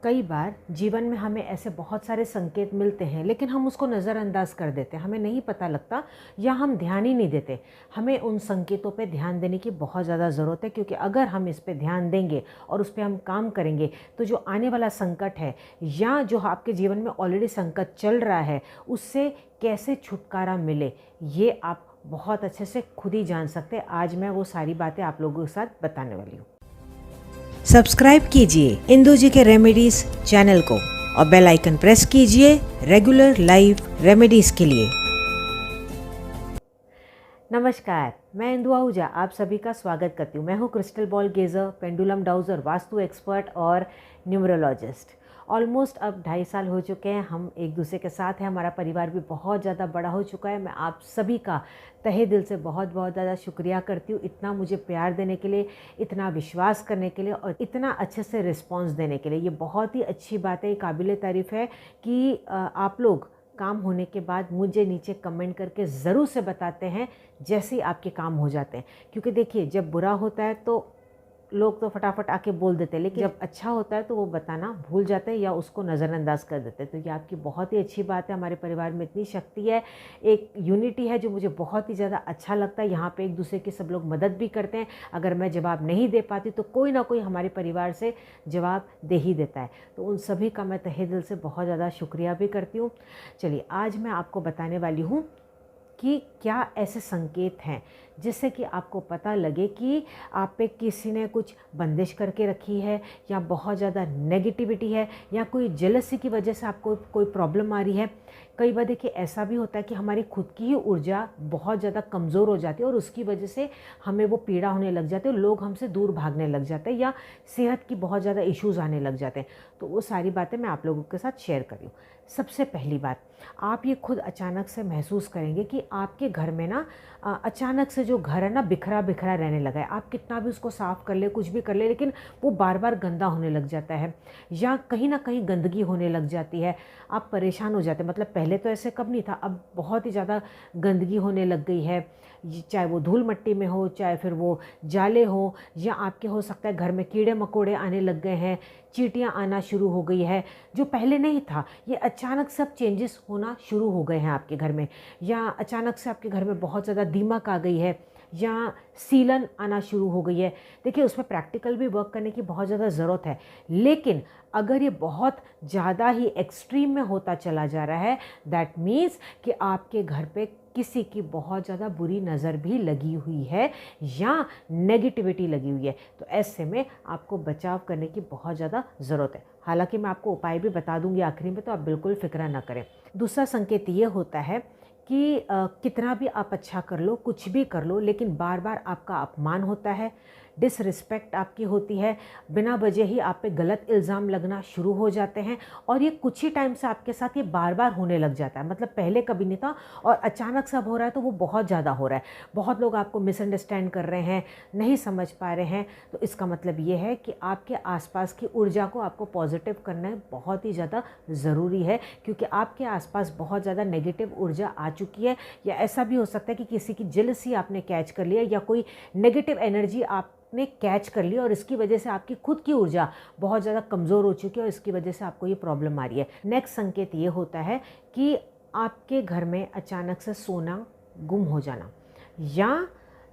कई बार जीवन में हमें ऐसे बहुत सारे संकेत मिलते हैं, लेकिन हम उसको नज़रअंदाज कर देते हैं, हमें नहीं पता लगता या हम ध्यान ही नहीं देते। हमें उन संकेतों पे ध्यान देने की बहुत ज़्यादा ज़रूरत है, क्योंकि अगर हम इस पे ध्यान देंगे और उस पे हम काम करेंगे तो जो आने वाला संकट है या जो आपके जीवन में ऑलरेडी संकट चल रहा है उससे कैसे छुटकारा मिले, ये आप बहुत अच्छे से खुद ही जान सकते हैं। आज मैं वो सारी बातें आप लोगों के साथ बताने वाली हूँ। सब्सक्राइब कीजिए इंदु जी के रेमेडीज चैनल को और बेल आइकन प्रेस कीजिए रेगुलर लाइव रेमेडीज के लिए। नमस्कार, मैं इंदु आहूजा आप सभी का स्वागत करती हूँ। मैं हूँ crystal ball gazer, pendulum dowser, vastu expert और न्यूमरोलॉजिस्ट। ऑलमोस्ट अब 2.5 साल हो चुके हैं हम एक दूसरे के साथ हैं। हमारा परिवार भी बहुत ज़्यादा बड़ा हो चुका है। मैं आप सभी का तहे दिल से बहुत बहुत ज़्यादा शुक्रिया करती हूँ, इतना मुझे प्यार देने के लिए, इतना विश्वास करने के लिए और इतना अच्छे से रिस्पॉन्स देने के लिए। ये बहुत ही अच्छी बात है, काबिल तारीफ़ है कि आप लोग काम होने के बाद मुझे नीचे कमेंट करके ज़रूर से बताते हैं जैसे ही आपके काम हो जाते हैं। क्योंकि देखिए, जब बुरा होता है तो लोग तो फटाफट आके बोल देते हैं, लेकिन जब अच्छा होता है तो वो बताना भूल जाते हैं या उसको नज़रअंदाज कर देते हैं। तो ये आपकी बहुत ही अच्छी बात है। हमारे परिवार में इतनी शक्ति है, एक यूनिटी है जो मुझे बहुत ही ज़्यादा अच्छा लगता है। यहाँ पे एक दूसरे की सब लोग मदद भी करते हैं। अगर मैं जवाब नहीं दे पाती तो कोई ना कोई हमारे परिवार से जवाब दे ही देता है। तो उन सभी का मैं तहे दिल से बहुत ज़्यादा शुक्रिया भी करती हूँ। चलिए, आज मैं आपको बताने वाली हूँ कि क्या ऐसे संकेत हैं जिससे कि आपको पता लगे कि आप पे किसी ने कुछ बंदिश करके रखी है या बहुत ज़्यादा नेगेटिविटी है या कोई जेलसी की वजह से आपको कोई प्रॉब्लम आ रही है। कई बार देखिए, ऐसा भी होता है कि हमारी खुद की ही ऊर्जा बहुत ज़्यादा कमज़ोर हो जाती है और उसकी वजह से हमें वो पीड़ा होने लग जाती है, लोग हमसे दूर भागने लग जाते हैं या सेहत की बहुत ज़्यादा इश्यूज़ आने लग जाते हैं। तो वो सारी बातें मैं आप लोगों के साथ शेयर कर रही हूँ। सबसे पहली बात, आप ये खुद अचानक से महसूस करेंगे कि आपके घर में ना अचानक से जो घर है ना बिखरा बिखरा रहने लगा है। आप कितना भी उसको साफ़ कर ले, कुछ भी कर ले, लेकिन वो बार बार गंदा होने लग जाता है या कहीं ना कहीं गंदगी होने लग जाती है। आप परेशान हो जाते हैं। मतलब पहले तो ऐसे कब नहीं था, अब बहुत ही ज़्यादा गंदगी होने लग गई है। चाहे वो धूल मिट्टी में हो, चाहे फिर वो जाले हो, या आपके हो सकता है घर में कीड़े मकोड़े आने लग गए हैं, चींटियाँ आना शुरू हो गई है जो पहले नहीं था। ये अचानक सब चेंजेस होना शुरू हो गए हैं आपके घर में, या अचानक से आपके घर में बहुत ज़्यादा दीमक आ गई है या सीलन आना शुरू हो गई है। देखिए, उसमें प्रैक्टिकल भी वर्क करने की बहुत ज़्यादा ज़रूरत है, लेकिन अगर ये बहुत ज़्यादा ही एक्सट्रीम में होता चला जा रहा है, दैट मीन्स कि आपके घर पे किसी की बहुत ज़्यादा बुरी नज़र भी लगी हुई है या नेगेटिविटी लगी हुई है। तो ऐसे में आपको बचाव करने की बहुत ज़्यादा ज़रूरत है। हालांकि मैं आपको उपाय भी बता दूंगी आखिरी में, तो आप बिल्कुल फिक्र ना करें। दूसरा संकेत ये होता है कि कितना भी आप अच्छा कर लो, कुछ भी कर लो, लेकिन बार बार आपका अपमान होता है, डिसरिस्पेक्ट आपकी होती है, बिना वजह ही आप पे गलत इल्ज़ाम लगना शुरू हो जाते हैं और ये कुछ ही टाइम से आपके साथ ये बार बार होने लग जाता है। मतलब पहले कभी नहीं था और अचानक से अब हो रहा है, तो वो बहुत ज़्यादा हो रहा है। बहुत लोग आपको मिसअंडरस्टैंड कर रहे हैं, नहीं समझ पा रहे हैं। तो इसका मतलब ये है कि आपके आसपास की ऊर्जा को आपको पॉजिटिव करना बहुत ही ज़्यादा ज़रूरी है, क्योंकि आपके आसपास बहुत ज़्यादा नेगेटिव ऊर्जा आ चुकी है। या ऐसा भी हो सकता है कि किसी की जेलसी आपने कैच कर लिया या कोई नेगेटिव एनर्जी आपने कैच कर ली और इसकी वजह से आपकी खुद की ऊर्जा बहुत ज़्यादा कमज़ोर हो चुकी है और इसकी वजह से आपको ये प्रॉब्लम आ रही है। नेक्स्ट संकेत ये होता है कि आपके घर में अचानक से सोना गुम हो जाना, या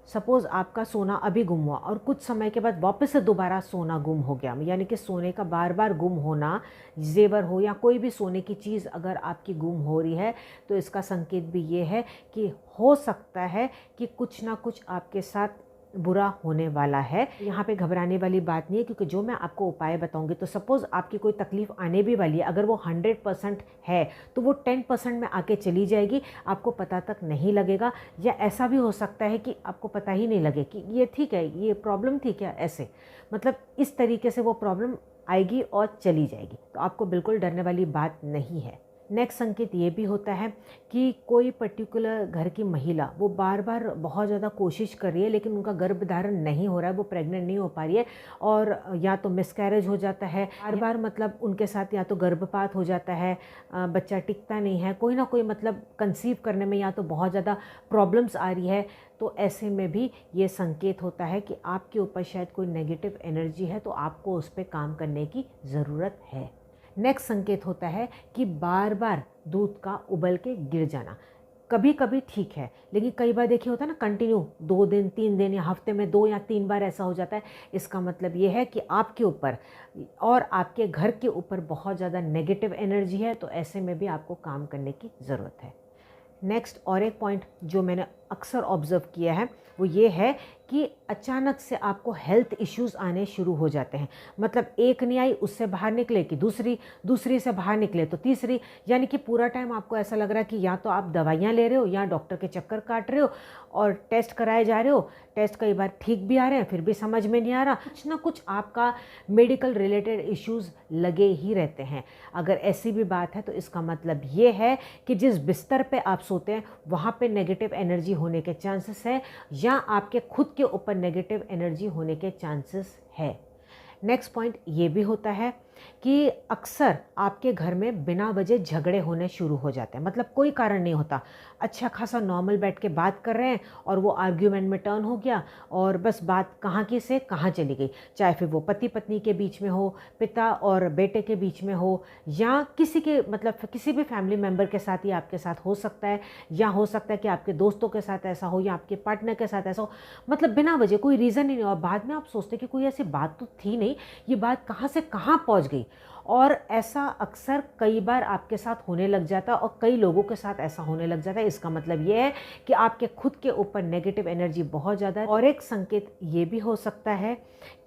सपोज़ आपका सोना अभी गुम हुआ और कुछ समय के बाद वापस से दोबारा सोना गुम हो गया, यानी कि सोने का बार बार गुम होना, जेवर हो या कोई भी सोने की चीज़ अगर आपकी गुम हो रही है, तो इसका संकेत भी ये है कि हो सकता है कि कुछ ना कुछ आपके साथ बुरा होने वाला है। यहाँ पे घबराने वाली बात नहीं है, क्योंकि जो मैं आपको उपाय बताऊंगी, तो सपोज़ आपकी कोई तकलीफ़ आने भी वाली है, अगर वो 100% है तो वो 10% में आके चली जाएगी, आपको पता तक नहीं लगेगा। या ऐसा भी हो सकता है कि आपको पता ही नहीं लगे कि ये ठीक है, ये प्रॉब्लम थी क्या, ऐसे मतलब इस तरीके से वो प्रॉब्लम आएगी और चली जाएगी। तो आपको बिल्कुल डरने वाली बात नहीं है। नेक्स्ट संकेत ये भी होता है कि कोई पर्टिकुलर घर की महिला वो बार बार बहुत ज़्यादा कोशिश कर रही है, लेकिन उनका गर्भधारण नहीं हो रहा है, वो प्रेग्नेंट नहीं हो पा रही है, और या तो मिसकैरेज हो जाता है बार बार, मतलब उनके साथ या तो गर्भपात हो जाता है, बच्चा टिकता नहीं है, कोई ना कोई मतलब कंसीव करने में या तो बहुत ज़्यादा प्रॉब्लम्स आ रही है। तो ऐसे में भी ये संकेत होता है कि आपके ऊपर शायद कोई नेगेटिव एनर्जी है, तो आपको उस पर काम करने की ज़रूरत है। नेक्स्ट संकेत होता है कि बार बार दूध का उबल के गिर जाना। कभी कभी ठीक है, लेकिन कई बार देखिए होता है ना कंटिन्यू 2 दिन 3 दिन या हफ्ते में 2 या 3 बार ऐसा हो जाता है। इसका मतलब ये है कि आपके ऊपर और आपके घर के ऊपर बहुत ज़्यादा नेगेटिव एनर्जी है, तो ऐसे में भी आपको काम करने की ज़रूरत है। नेक्स्ट और एक पॉइंट जो मैंने अक्सर ऑब्ज़र्व किया है वो ये है कि अचानक से आपको हेल्थ इश्यूज़ आने शुरू हो जाते हैं। मतलब एक नहीं आई उससे बाहर निकले कि दूसरी से बाहर निकले तो तीसरी, यानी कि पूरा टाइम आपको ऐसा लग रहा है कि या तो आप दवाइयाँ ले रहे हो या डॉक्टर के चक्कर काट रहे हो और टेस्ट कराए जा रहे हो। टेस्ट कई बार ठीक भी आ रहे हैं, फिर भी समझ में नहीं आ रहा, कुछ ना कुछ आपका मेडिकल रिलेटेड इश्यूज़ लगे ही रहते हैं। अगर ऐसी भी बात है तो इसका मतलब ये है कि जिस बिस्तर पे आप सोते हैं वहाँ पे नेगेटिव एनर्जी होने के चांसेस है, या आपके खुद के ऊपर नेगेटिव एनर्जी होने के चांसेस है। नेक्स्ट पॉइंट ये भी होता है कि अक्सर आपके घर में बिना वजह झगड़े होने शुरू हो जाते हैं। मतलब कोई कारण नहीं होता, अच्छा खासा नॉर्मल बैठ के बात कर रहे हैं और वो आर्ग्यूमेंट में टर्न हो गया और बस बात कहाँ की से कहाँ चली गई। चाहे फिर वो पति पत्नी के बीच में हो, पिता और बेटे के बीच में हो, या किसी के मतलब किसी भी फैमिली मेम्बर के साथ ही आपके साथ हो सकता है, या हो सकता है कि आपके दोस्तों के साथ ऐसा हो या आपके पार्टनर के साथ ऐसा हो। मतलब बिना वजह कोई रीज़न ही नहीं, और बाद में आप सोचते कि कोई ऐसी बात तो थी नहीं, ये बात कहाँ से कहाँ पहुँच गई। और ऐसा अक्सर कई बार आपके साथ होने लग जाता है और कई लोगों के साथ ऐसा होने लग जाता है। इसका मतलब ये है कि आपके खुद के ऊपर नेगेटिव एनर्जी बहुत ज़्यादा है। और एक संकेत ये भी हो सकता है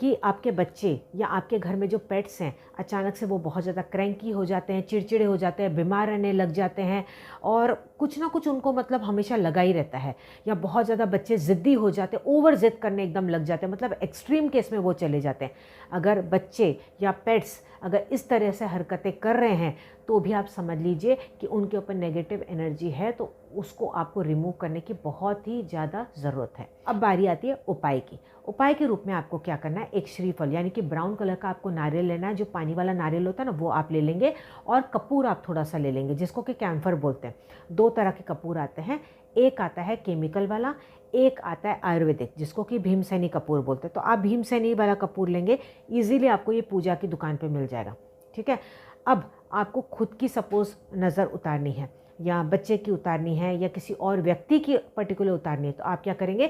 कि आपके बच्चे या आपके घर में जो पेट्स हैं अचानक से वो बहुत ज़्यादा क्रैंकी हो जाते हैं, चिड़चिड़े हो जाते हैं, बीमार रहने लग जाते हैं, और कुछ ना कुछ उनको मतलब हमेशा लगा ही रहता है। या बहुत ज़्यादा बच्चे ज़िद्दी हो जाते हैं, ओवर ज़िद करने एकदम लग जाते हैं, मतलब एक्सट्रीम केस में वो चले जाते हैं। अगर बच्चे या पेट्स अगर इस तरह से हरकतें कर रहे हैं तो भी आप समझ लीजिए कि उनके ऊपर नेगेटिव एनर्जी है, तो उसको आपको रिमूव करने की बहुत ही ज़्यादा ज़रूरत है। अब बारी आती है उपाय की। उपाय के रूप में आपको क्या करना है, एक श्रीफल यानी कि ब्राउन कलर का आपको नारियल लेना है। जो पानी वाला नारियल होता है ना वो आप ले लेंगे, और कपूर आप थोड़ा सा ले लेंगे जिसको कि कैम्फर बोलते हैं। 2 तरह के कपूर आते हैं, एक आता है केमिकल वाला, एक आता है आयुर्वेदिक जिसको कि भीमसेनी कपूर बोलते हैं। तो आप भीमसेनी वाला कपूर लेंगे, ईजिली आपको ये पूजा की दुकान पे मिल जाएगा। ठीक है। अब आपको खुद की सपोज़ नज़र उतारनी है या बच्चे की उतारनी है या किसी और व्यक्ति की पर्टिकुलर उतारनी है, तो आप क्या करेंगे,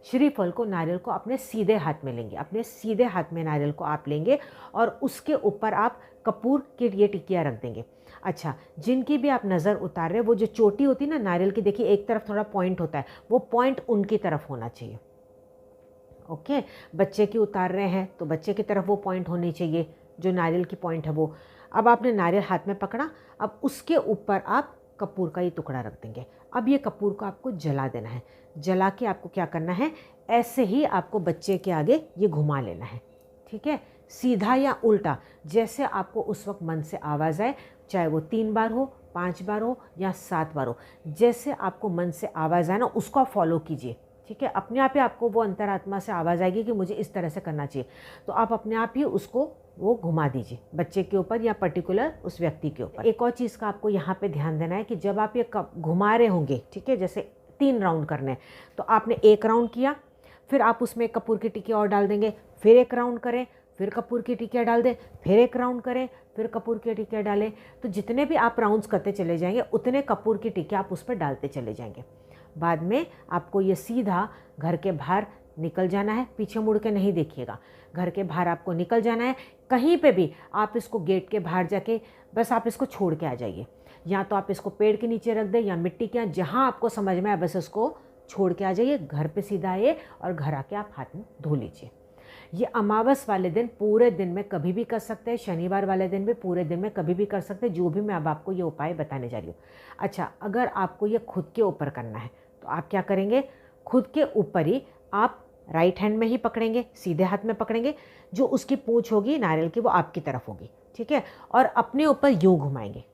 श्रीफल को नारियल को अपने सीधे हाथ में लेंगे। अपने सीधे हाथ में नारियल को आप लेंगे और उसके ऊपर आप कपूर की ये टिकिया रख देंगे। अच्छा, जिनकी भी आप नज़र उतार रहे हैं वो जो चोटी होती है ना नारियल की, देखिए एक तरफ थोड़ा पॉइंट होता है, वो पॉइंट उनकी तरफ होना चाहिए। ओके, बच्चे की उतार रहे हैं तो बच्चे की तरफ वो पॉइंट होनी चाहिए जो नारियल की पॉइंट है वो। अब आपने नारियल हाथ में पकड़ा, अब उसके ऊपर आप कपूर का ये टुकड़ा रख देंगे। अब ये कपूर को आपको जला देना है। जला के आपको क्या करना है, ऐसे ही आपको बच्चे के आगे ये घुमा लेना है। ठीक है, सीधा या उल्टा जैसे आपको उस वक्त मन से आवाज़ आए, चाहे वो 3 बार हो, 5 बार हो या 7 बार हो, जैसे आपको मन से आवाज़ आए ना उसको आप फॉलो कीजिए। ठीक है, अपने आप ही आपको वो अंतरात्मा से आवाज़ आएगी कि मुझे इस तरह से करना चाहिए, तो आप अपने आप ही उसको वो घुमा दीजिए बच्चे के ऊपर या पर्टिकुलर उस व्यक्ति के ऊपर। एक और चीज़ का आपको यहाँ पे ध्यान देना है कि जब आप ये घुमा रहे होंगे, ठीक है, जैसे 3 राउंड करने हैं, तो आपने 1 राउंड किया, फिर आप उसमें कपूर की टिकिया और डाल देंगे, फिर 1 राउंड करें, फिर कपूर की टिकिया डाल दें, फिर 1 राउंड करें, फिर कपूर की टिकिया डालें। तो जितने भी आप राउंड्स करते चले जाएंगे उतने कपूर की टिकिया आप उस पर डालते चले जाएंगे। बाद में आपको ये सीधा घर के बाहर निकल जाना है, पीछे मुड़ के नहीं देखिएगा। घर के बाहर आपको निकल जाना है, कहीं पे भी आप इसको गेट के बाहर जाके बस आप इसको छोड़ के आ जाइए। या तो आप इसको पेड़ के नीचे रख दें या मिट्टी के यहाँ, जहाँ आपको समझ में आए बस इसको छोड़ के आ जाइए। घर पे सीधा आइए और घर आके आप हाथ में धो लीजिए। ये अमावस वाले दिन पूरे दिन में कभी भी कर सकते हैं, शनिवार वाले दिन भी पूरे दिन में कभी भी कर सकते हैं, जो भी मैं अब आपको ये उपाय बताने जा रही हूँ। अच्छा, अगर आपको ये खुद के ऊपर करना है तो आप क्या करेंगे, खुद के ऊपर ही आप राइट हैंड में ही पकड़ेंगे, सीधे हाथ में पकड़ेंगे, जो उसकी पूंछ होगी नारियल की वो आपकी तरफ होगी। ठीक है, और अपने ऊपर यूँ घुमाएंगे।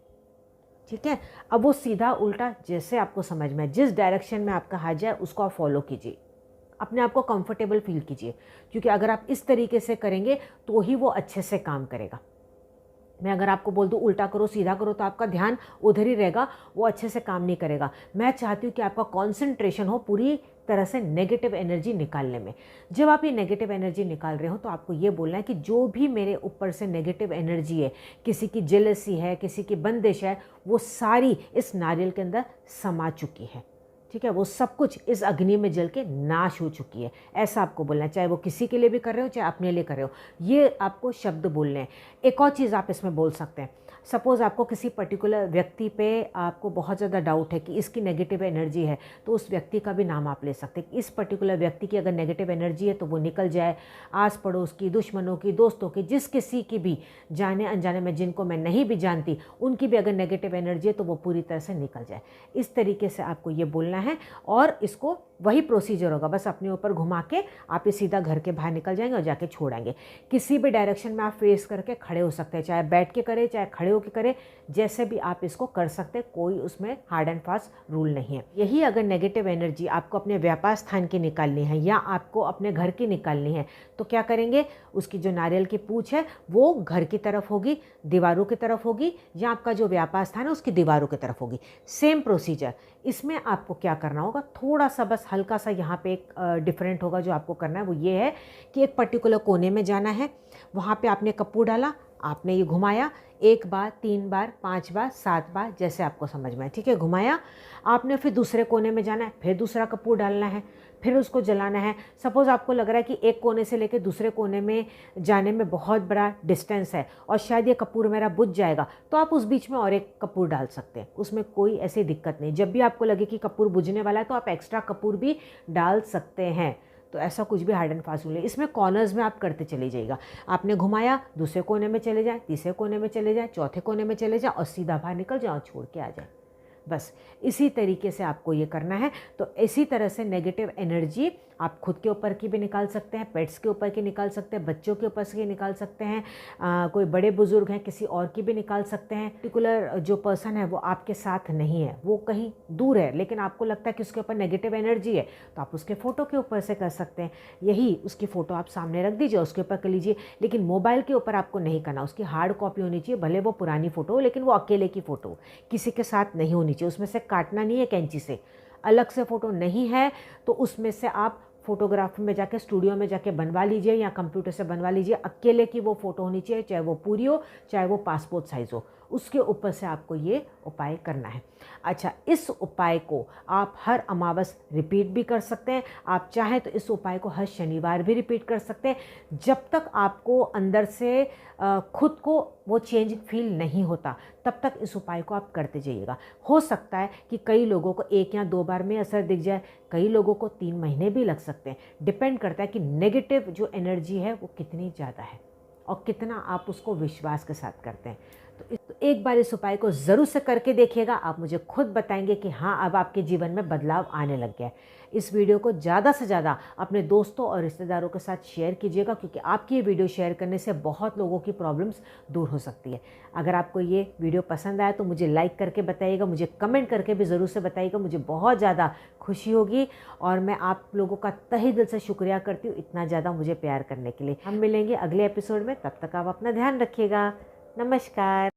ठीक है, अब वो सीधा उल्टा जैसे आपको समझ में, जिस डायरेक्शन में आपका हाथ जाए उसको आप फॉलो कीजिए। अपने आप को कंफर्टेबल फील कीजिए, क्योंकि अगर आप इस तरीके से करेंगे तो ही वो अच्छे से काम करेगा। मैं अगर आपको बोल दूँ उल्टा करो सीधा करो तो आपका ध्यान उधर ही रहेगा, वो अच्छे से काम नहीं करेगा। मैं चाहती हूँ कि आपका कॉन्सेंट्रेशन हो पूरी तरह से नेगेटिव एनर्जी निकालने में। जब आप ये नेगेटिव एनर्जी निकाल रहे हो तो आपको ये बोलना है कि जो भी मेरे ऊपर से नेगेटिव एनर्जी है, किसी की जेलसी है, किसी की बंदिश है, वो सारी इस नारियल के अंदर समा चुकी है। ठीक है, वो सब कुछ इस अग्नि में जल के नाश हो चुकी है। ऐसा आपको बोलना है, चाहे वो किसी के लिए भी कर रहे हो चाहे अपने लिए कर रहे हो, ये आपको शब्द बोलने हैं। एक और चीज़ आप इसमें बोल सकते हैं। सपोज़ आपको किसी पर्टिकुलर व्यक्ति पे आपको बहुत ज़्यादा डाउट है कि इसकी नेगेटिव एनर्जी है, तो उस व्यक्ति का भी नाम आप ले सकते हैं। इस पर्टिकुलर व्यक्ति की अगर नेगेटिव एनर्जी है तो वो निकल जाए। आस पड़ोस की, दुश्मनों की, दोस्तों की, जिस किसी की भी, जाने अनजाने में जिनको मैं नहीं भी जानती, उनकी भी अगर नेगेटिव एनर्जी है तो वो पूरी तरह से निकल जाए। इस तरीके से आपको ये बोलना है और इसको वही प्रोसीजर होगा, बस अपने ऊपर घुमा के आप ये सीधा घर के बाहर निकल जाएंगे और जाके छोड़ेंगे। किसी भी डायरेक्शन में आप फेस करके खड़े हो सकते हैं, चाहे बैठ के करें चाहे खड़े होकर करें, जैसे भी आप इसको कर सकते हैं। कोई उसमें हार्ड एंड फास्ट रूल नहीं है। यही अगर नेगेटिव एनर्जी आपको अपने व्यापार स्थान की निकालनी है या आपको अपने घर की निकालनी है तो क्या करेंगे, उसकी जो नारियल की पूंछ है वो घर की तरफ होगी, दीवारों की तरफ होगी, या आपका जो व्यापार स्थान है उसकी दीवारों की तरफ होगी। Same procedure. इसमें आपको क्या करना होगा, थोड़ा सा बस हल्का सा यहाँ पे एक डिफरेंट होगा जो आपको करना है। वो ये है कि एक पर्टिकुलर कोने में जाना है, वहाँ पे आपने कपूर डाला, आपने ये घुमाया 1 बार, 3 बार, 5 बार, 7 बार, जैसे आपको समझ में आए। ठीक है, घुमाया आपने, फिर दूसरे कोने में जाना है, फिर दूसरा कपूर डालना है, फिर उसको जलाना है। सपोज़ आपको लग रहा है कि एक कोने से लेकर दूसरे कोने में जाने में बहुत बड़ा डिस्टेंस है और शायद ये कपूर मेरा बुझ जाएगा, तो आप उस बीच में और एक कपूर डाल सकते हैं, उसमें कोई ऐसी दिक्कत नहीं। जब भी आपको लगे कि कपूर बुझने वाला है तो आप एक्स्ट्रा कपूर भी डाल सकते हैं। तो ऐसा कुछ भी हार्ड एंड फास्ट रूल है। इसमें कॉर्नर्स में आप करते चले जाइएगा। आपने घुमाया, दूसरे कोने में चले जाए, तीसरे कोने में चले जाए, चौथे कोने में चले जाए और सीधा बाहर निकल जाओ, छोड़ के आ जाए। बस इसी तरीके से आपको ये करना है। तो इसी तरह से नेगेटिव एनर्जी आप खुद के ऊपर की भी निकाल सकते हैं, पेट्स के ऊपर की निकाल सकते हैं, बच्चों के ऊपर से निकाल सकते हैं, कोई बड़े बुजुर्ग हैं किसी और की भी निकाल सकते हैं। पर्टिकुलर जो पर्सन है वो आपके साथ नहीं है, वो कहीं दूर है, लेकिन आपको लगता है कि उसके ऊपर नेगेटिव एनर्जी है, तो आप उसके फ़ोटो के ऊपर से कर सकते हैं। यही उसकी फ़ोटो आप सामने रख दीजिए, उसके ऊपर कर लीजिए, लेकिन मोबाइल के ऊपर आपको नहीं करना। उसकी हार्ड कॉपी होनी चाहिए, भले वो पुरानी फ़ोटो हो, लेकिन वो अकेले की फ़ोटो हो, किसी के साथ नहीं होनी चाहिए। उसमें से काटना नहीं है कैंची से। अलग से फ़ोटो नहीं है तो उसमें से आप फोटोग्राफ में जाके स्टूडियो में जाके बनवा लीजिए या कंप्यूटर से बनवा लीजिए। अकेले की वो फ़ोटो होनी चाहिए, चाहे वो पूरी हो चाहे वो पासपोर्ट साइज़ हो। उसके ऊपर से आपको ये उपाय करना है। अच्छा, इस उपाय को आप हर अमावस रिपीट भी कर सकते हैं। आप चाहें तो इस उपाय को हर शनिवार भी रिपीट कर सकते हैं। जब तक आपको अंदर से खुद को वो चेंज फील नहीं होता तब तक इस उपाय को आप करते जाइएगा। हो सकता है कि कई लोगों को 1 या 2 बार में असर दिख जाए, कई लोगों को 3 महीने भी लग सकते हैं। डिपेंड करता है कि नेगेटिव जो एनर्जी है वो कितनी ज़्यादा है और कितना आप उसको विश्वास के साथ करते हैं। तो एक बार इस उपाय को ज़रूर से करके देखिएगा। आप मुझे खुद बताएंगे कि हाँ, अब आपके जीवन में बदलाव आने लग गया है। इस वीडियो को ज़्यादा से ज़्यादा अपने दोस्तों और रिश्तेदारों के साथ शेयर कीजिएगा, क्योंकि आपकी ये वीडियो शेयर करने से बहुत लोगों की प्रॉब्लम्स दूर हो सकती है। अगर आपको ये वीडियो पसंद आया तो मुझे लाइक करके बताइएगा, मुझे कमेंट करके भी ज़रूर से बताइएगा। मुझे बहुत ज़्यादा खुशी होगी और मैं आप लोगों का तहे दिल से शुक्रिया करती हूँ इतना ज़्यादा मुझे प्यार करने के लिए। हम मिलेंगे अगले एपिसोड में, तब तक आप अपना ध्यान रखिएगा। नमस्कार।